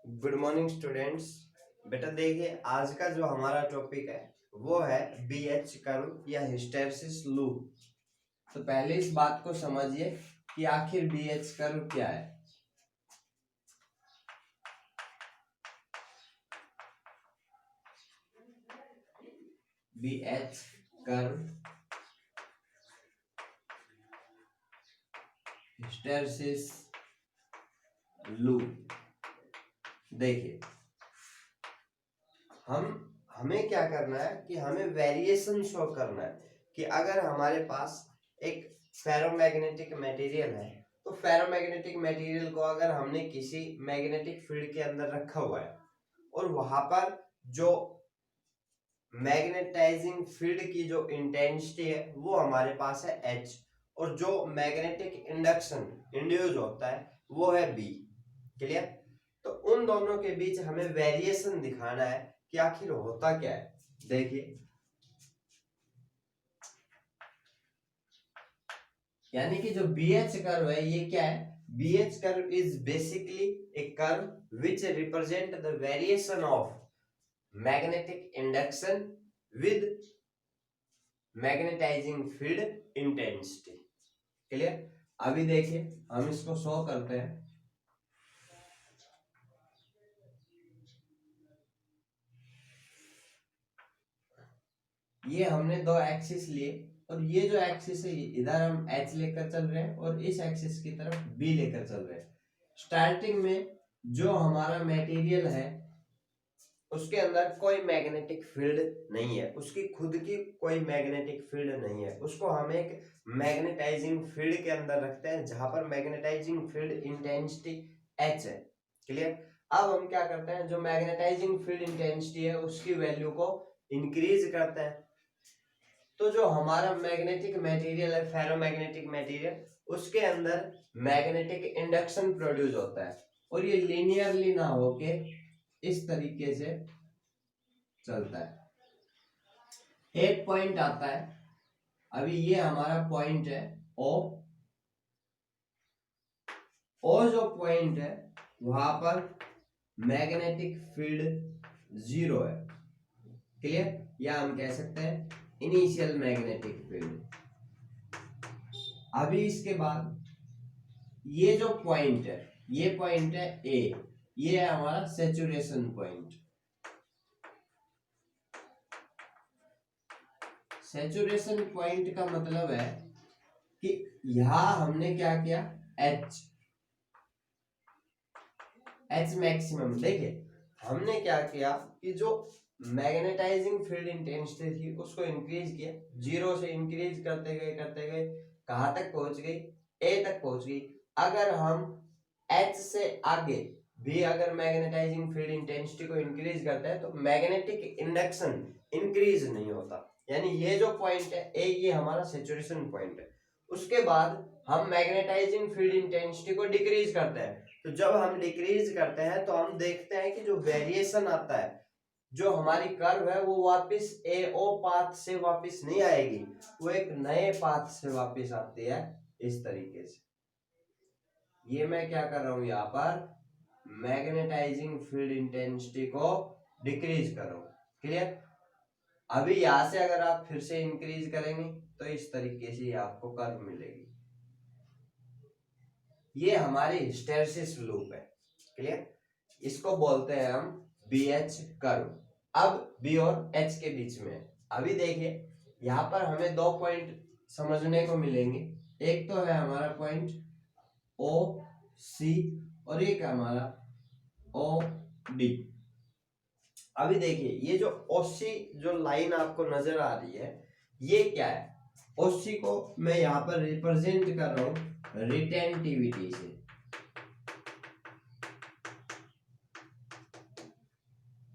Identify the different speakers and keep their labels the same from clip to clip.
Speaker 1: Good morning students. बेटा देखिए, आज का जो हमारा टॉपिक है वो है बीएच कर्व या हिस्टैरिसीस लूप। तो पहले इस बात को समझिए कि आखिर बीएच कर्व क्या है। BH curve hysteresis loop. देखिए, हमें क्या करना है कि हमें वेरिएशन शो करना है कि अगर हमारे पास एक फेरोमैग्नेटिक मटेरियल है तो फेरोमैग्नेटिक मटेरियल को अगर हमने किसी मैग्नेटिक फील्ड के अंदर रखा हुआ है और वहां पर जो मैग्नेटाइजिंग फील्ड की जो इंटेंसिटी है वो हमारे पास है H और जो मैग्नेटिक इंडक्शन इंड्यूस होता है वो है B। क्लियर? तो उन दोनों के बीच हमें वेरिएशन दिखाना है कि आखिर होता क्या है। देखिए, यानी कि जो BH कर्व है ये क्या है? BH curve is basically a curve which represent the variation of magnetic induction with magnetising field intensity. Clear? अभी देखिए, हम इसको शो करते हैं। ये हमने दो एक्सिस लिए और ये जो एक्सिस है इधर हम H लेकर चल रहे हैं और इस एक्सिस की तरफ B लेकर चल रहे हैं। स्टार्टिंग में जो हमारा मटेरियल है उसके अंदर कोई मैग्नेटिक फील्ड नहीं है, उसकी खुद की कोई मैग्नेटिक फील्ड नहीं है। उसको हम एक मैग्नेटाइजिंग फील्ड के अंदर रखते हैं जहां पर मैग्नेटाइजिंग फील्ड इंटेंसिटी H है। क्लियर? अब हम क्या करते हैं, जो मैग्नेटाइजिंग फील्ड इंटेंसिटी है उसकी वैल्यू को इंक्रीज करते हैं। तो जो हमारा मैग्नेटिक मटेरियल है, फेरोमैग्नेटिक मटेरियल, उसके अंदर मैग्नेटिक इंडक्शन प्रोड्यूस होता है और ये लीनियरली ना होके इस तरीके से चलता है। एक पॉइंट आता है, अभी ये हमारा पॉइंट है O। जो पॉइंट है वहां पर मैग्नेटिक फील्ड 0 है। क्लियर? या हम कह सकते हैं इनिशियल मैग्नेटिक फील्ड। अभी इसके बाद ये जो पॉइंट है, ये पॉइंट है A, ये है हमारा सैचुरेशन पॉइंट। सैचुरेशन पॉइंट का मतलब है कि यहां हमने क्या किया, H मैक्सिमम। देखिए, हमने क्या किया कि जो मैग्नेटाइजिंग फील्ड इंटेंसिटी थी उसको इंक्रीज किया, 0 से इंक्रीज करते गए कहां तक पहुंच गई, A तक पहुंच गई। अगर हम H से आगे भी अगर मैग्नेटाइजिंग फील्ड इंटेंसिटी को इंक्रीज करते हैं तो मैग्नेटिक इंडक्शन इंक्रीज नहीं होता। यानी ये जो पॉइंट है A, ये हमारा सैचुरेशन पॉइंट है। उसके बाद हम मैग्नेटाइजिंग फील्ड इंटेंसिटी को डिक्रीज करते हैं। तो जब हम डिक्रीज करते हैं तो हम देखते हैं कि जो वेरिएशन आता है, जो हमारी कर्व है वो वापस AO पाथ से वापस नहीं आएगी, वो एक नए पाथ से वापस आती है इस तरीके से। ये मैं क्या कर रहा हूं, यहाँ पर मैग्नेटाइजिंग फील्ड इंटेंसिटी को डिक्रीज कर रहा हूं। क्लियर? अभी यहां से अगर आप फिर से इंक्रीज करेंगे तो इस तरीके से आपको कर्व मिलेगी। ये हमारी हिस्टैरिसीस लूप है। क्लियर? इसको बोलते हैं हम BH कर्व। अब B और H के बीच में, अभी देखिए यहां पर हमें दो पॉइंट समझने को मिलेंगे। एक तो है हमारा पॉइंट OC और एक हमारा OD। अभी देखिए, ये जो OC जो लाइन आपको नजर आ रही है ये क्या है, OC को मैं यहां पर रिप्रेजेंट कर रहा हूं रिटेंटिविटी से।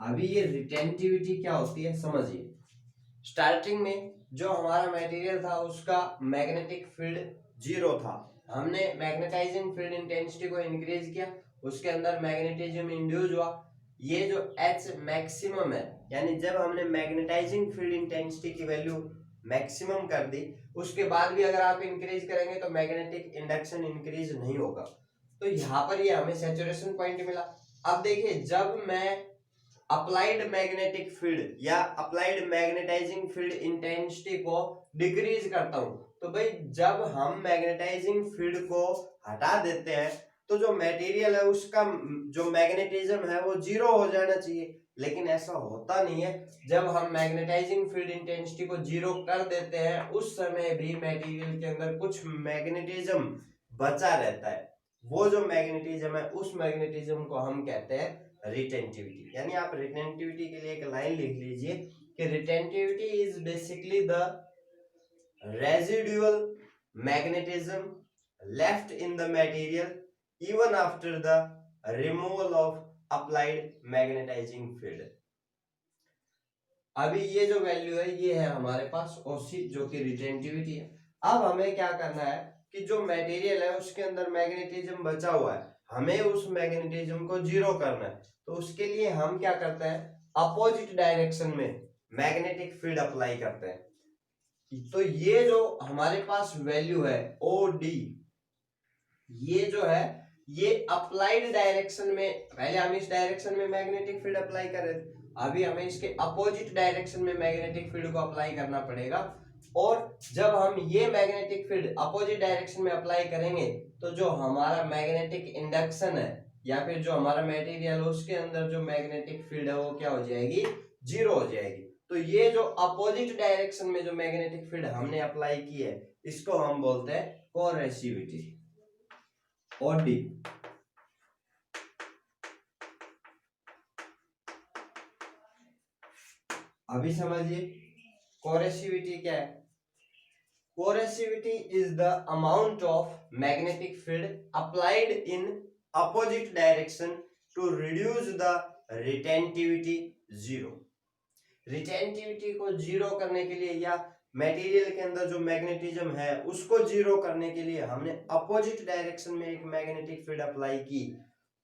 Speaker 1: अभी ये रिटेंटिविटी क्या होती है समझिए। स्टार्टिंग में जो हमारा मटेरियल था उसका मैग्नेटिक फील्ड 0 था, हमने मैग्नेटाइजिंग फील्ड इंटेंसिटी को इंक्रीज किया, उसके अंदर मैग्नेटिज्म इंड्यूस हुआ। ये जो H मैक्सिमम है, यानी जब हमने मैग्नेटाइजिंग फील्ड इंटेंसिटी की वैल्यू मैक्सिमम कर दी, उसके बाद भी अगर आप इंक्रीज करेंगे तो मैग्नेटिक इंडक्शन इंक्रीज नहीं होगा। तो यहाँ पर ये हमें सैचुरेशन पॉइंट मिला। अब देखिए, जब मैं अप्लाइड मैग्नेटिक फील्ड या अप्लाइड मैग्नेटाइजिंग फील्ड इंटेंसिटी को डिक्रीज करता हूं, तो भाई जब हम मैग्नेटाइजिंग फील्ड को हटा देते हैं तो जो मटेरियल है उसका जो मैग्नेटिज्म है वो जीरो हो जाना चाहिए, लेकिन ऐसा होता नहीं है। जब हम मैग्नेटाइजिंग फील्ड इंटेंसिटी को जीरो कर देते हैं उस समय भी मटेरियल के अंदर कुछ मैग्नेटिज्म बचा रहता है। वो जो मैग्नेटिज्म है उस मैग्नेटिज्म को हम कहते हैं रिटेंटिविटी। यानी आप रिटेंटिविटी के लिए एक लाइन लिख लीजिए कि retentivity is basically the residual magnetism left in the material even after the removal of applied magnetising field. अभी ये जो वैल्यू है ये है हमारे पास ओसी, जो कि रिटेंटिविटी है। अब हमें क्या करना है कि जो मटेरियल है उसके अंदर मैग्नेटिज्म बचा हुआ है, हमें उस मैग्नेटिज्म को जीरो करना है। तो उसके लिए हम क्या करते हैं, अपोजिट डायरेक्शन में मैग्नेटिक फील्ड अप्लाई करते हैं। तो ये जो हमारे पास वैल्यू है ओ डी, ये जो है ये अप्लाइड डायरेक्शन में, पहले हम इस डायरेक्शन में मैग्नेटिक फील्ड अप्लाई कर रहे थे, अभी हमें इसके अपोजिट डायरेक्शन में मैग्नेटिक फील्ड को अप्लाई करना पड़ेगा। और जब हम ये मैग्नेटिक फील्ड अपोजिट डायरेक्शन में अप्लाई करेंगे तो जो हमारा मैग्नेटिक इंडक्शन है या फिर जो हमारा मटेरियल है उसके अंदर जो मैग्नेटिक फील्ड है वो क्या हो जाएगी, जीरो हो जाएगी। तो ये जो अपोजिट डायरेक्शन में जो मैग्नेटिक फील्ड हमने अप्लाई की है इसको हम बोलते हैं कोरेसिविटी, और डी। अभी समझिए कोरेसिविटी क्या है। Coercivity is the amount of magnetic field applied in opposite direction to reduce the retentivity zero. Retentivity को जीरो करने के लिए या मटेरियल के अंदर जो मैग्नेटिज्म है उसको जीरो करने के लिए हमने अपोजिट डायरेक्शन में एक मैग्नेटिक फील्ड अप्लाई की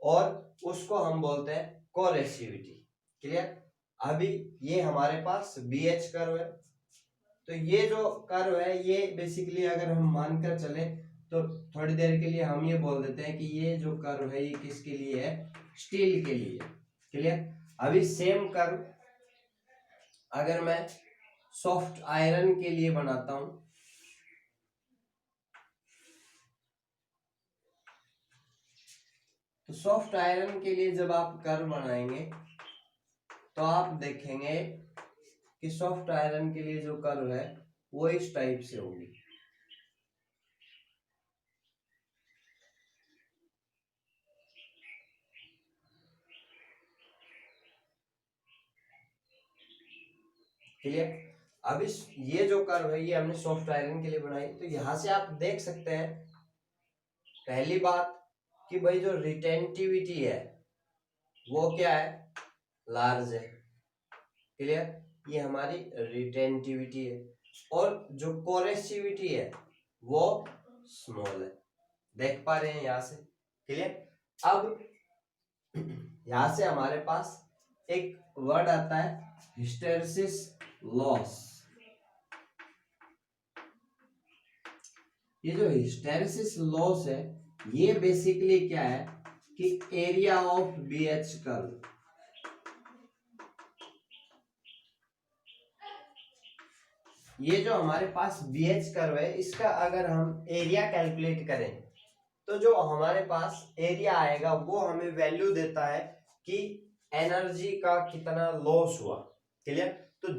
Speaker 1: और उसको हम बोलते हैं कोरेसिविटी। क्लियर। अभी ये हमारे पास BH कर्व है, तो ये जो कर्व है ये बेसिकली अगर हम मानकर चले तो थोड़ी देर के लिए हम ये बोल देते हैं कि ये जो कर्व है ये किसके लिए है, स्टील के लिए। क्लियर। अभी सेम कर्व अगर मैं सॉफ्ट आयरन के लिए बनाता हूं, तो सॉफ्ट आयरन के लिए जब आप कर्व बनाएंगे तो आप देखेंगे कि सॉफ्ट आयरन के लिए जो कर्व है वो इस टाइप से होगी। क्लियर। अब इस ये जो कर्व है ये हमने सॉफ्ट आयरन के लिए बनाई, तो यहां से आप देख सकते हैं पहली बात कि भाई जो रिटेंटिविटी है वो क्या है, लार्ज है। क्लियर। ये हमारी रिटेंटिविटी है और जो कोरेसिविटी है वो स्मॉल है। देख पा रहे हैं यहां से। क्लियर। अब यहां से हमारे पास एक वर्ड आता है हिस्टेरेसिस लॉस। ये जो हिस्टेरेसिस लॉस है ये बेसिकली क्या है कि एरिया ऑफ BH कर्व, ये जो हमारे पास BH कर्व है इसका अगर हम एरिया कैलकुलेट करें तो जो हमारे पास एरिया आएगा वो हमें वैल्यू देता है कि एनर्जी का कितना लॉस हुआ। क्लियर। तो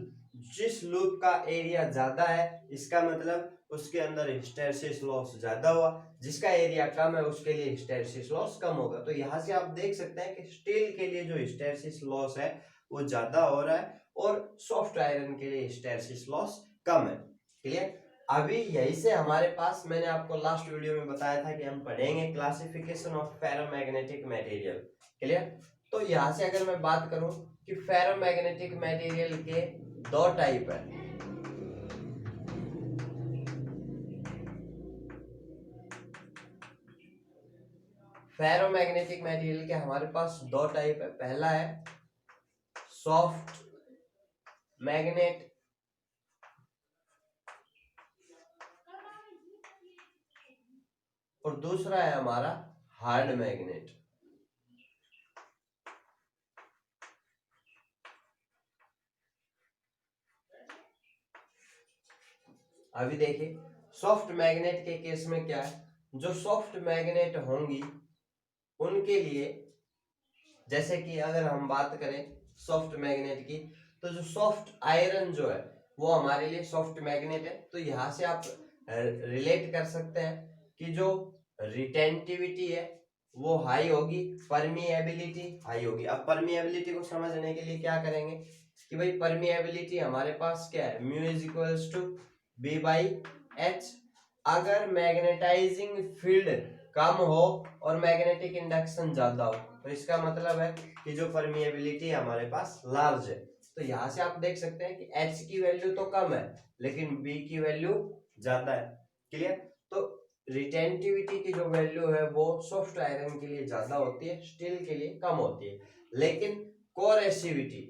Speaker 1: जिस लूप का एरिया ज्यादा है इसका मतलब उसके अंदर हिस्टेरेसिस लॉस ज्यादा हुआ, जिसका एरिया कम है उसके लिए हिस्टेरेसिस लॉस कम होगा। तो यहाँ से आप देख सकते हैं कि स्टील के लिए जो हिस्टेरेसिस लॉस है वो ज्यादा हो रहा है और सॉफ्ट आयरन के लिए हिस्टेरेसिस लॉस कम है। क्लियर। अभी यही से हमारे पास मैंने आपको लास्ट वीडियो में बताया था कि हम पढ़ेंगे classification of ferromagnetic material. Clear. तो यहाँ से अगर मैं बात करूं कि फेरोमैग्नेटिक मटेरियल के दो टाइप है। फेरोमैग्नेटिक मटेरियल के हमारे पास दो टाइप है। पहला है सॉफ्ट मैग्नेट और दूसरा है हमारा हार्ड मैग्नेट। अभी देखिए सॉफ्ट मैग्नेट के केस में क्या है, जो सॉफ्ट मैग्नेट होंगी उनके लिए, जैसे कि अगर हम बात करें सॉफ्ट मैग्नेट की, तो जो सॉफ्ट आयरन जो है वो हमारे लिए सॉफ्ट मैग्नेट है। तो यहाँ से आप रिलेट कर सकते हैं कि जो रिटेंटिविटी है वो हाई होगी, परमिएबिलिटी हाई होगी। अब परमिएबिलिटी को समझने के लिए क्या करेंगे कि भाई परमिएबिलिटी हमारे पास क्या है, mu is equals to B by H. अगर मैग्नेटाइजिंग फील्ड कम हो और मैग्नेटिक इंडक्शन ज्यादा हो तो इसका मतलब है कि जो परमिएबिलिटी हमारे पास लार्ज है। तो यहाँ से आप देख सकते हैं कि H की वैल्यू तो कम है लेकिन B की वैल्यू ज्यादा है। क्लियर? तो रिटेंटिविटी की जो वैल्यू है वो सॉफ्ट आयरन के लिए ज्यादा होती है, स्टील के लिए कम होती है। लेकिन कोरेसिविटी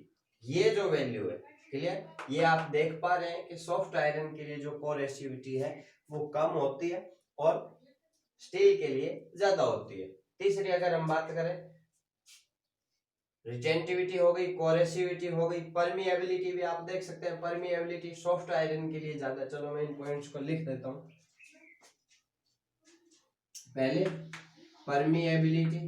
Speaker 1: ये जो वैल्यू है, क्लियर, ये आप देख पा रहे हैं कि सॉफ्ट आयरन के लिए जो कोरेसिविटी है वो कम होती है और स्टील के लिए ज्यादा होती है। तीसरी अगर हम बात करें, रिटेंटिविटी हो गई, कोरेसिविटी हो गई, परमिएबिलिटी भी आप देख सकते हैं, परमिएबिलिटी सॉफ्ट आयरन के लिए ज्यादा। चलो मैं इन पॉइंट्स को लिख देता हूं। पहले परमिएबिलिटी,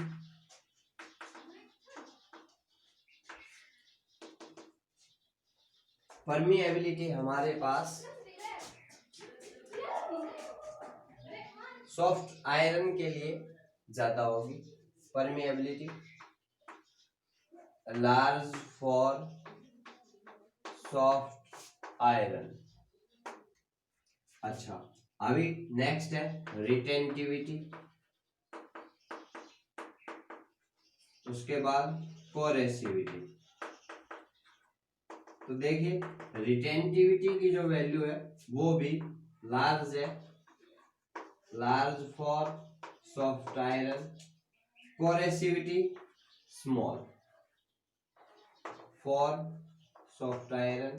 Speaker 1: परमिएबिलिटी हमारे पास सॉफ्ट आयरन के लिए ज्यादा होगी। Permeability large for soft iron. अच्छा, अभी नेक्स्ट है रिटेंटिविटी, उसके बाद कोरेसिविटी। तो देखिए रिटेंटिविटी की जो वैल्यू है वो भी लार्ज है, large for soft iron, coercivity small for soft iron.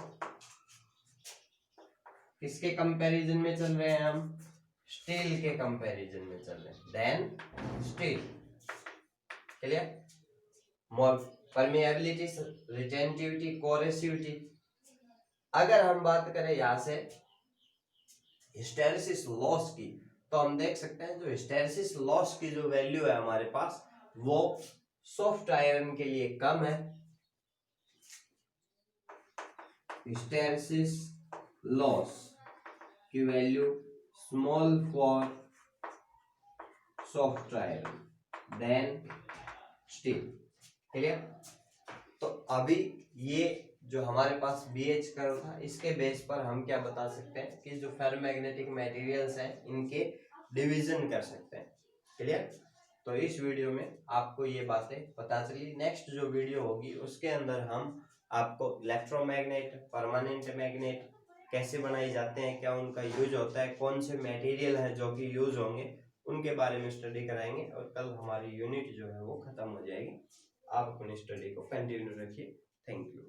Speaker 1: किसके कंपैरिजन में चल रहे हैं हम? स्टील के कंपैरिजन में चल रहे हैं, देन स्टील। क्लियर? मोर परमिएबिलिटी, रिटेंटिविटी, कोरेसिविटी। अगर हम बात करें यहां से हिस्टेरेसिस लॉस की, तो हम देख सकते हैं जो हिस्टेरेसिस लॉस की जो वैल्यू है हमारे पास वो सॉफ्ट आयरन के लिए कम है। हिस्टेरेसिस लॉस की value small for soft iron than steel. Clear? तो अभी ये जो हमारे पास BH कर्व था इसके बेस पर हम क्या बता सकते हैं कि जो फेरोमैग्नेटिक मटेरियल्स हैं इनके डिवीजन कर सकते हैं। क्लियर? तो इस वीडियो में आपको ये बातें पता चली। नेक्स्ट जो वीडियो होगी उसके अंदर हम आपको इलेक्ट्रोमैग्नेट, परमानेंट मैग्नेट कैसे बनाए जाते हैं, क्या उनका यूज होता है, कौन से मटेरियल है जो कि यूज होंगे, उनके बारे में स्टडी कराएंगे। और कल हमारी यूनिट जो है वो खत्म हो जाएगी। आप अपनी स्टडी को कंटिन्यू रखिए। Thank you.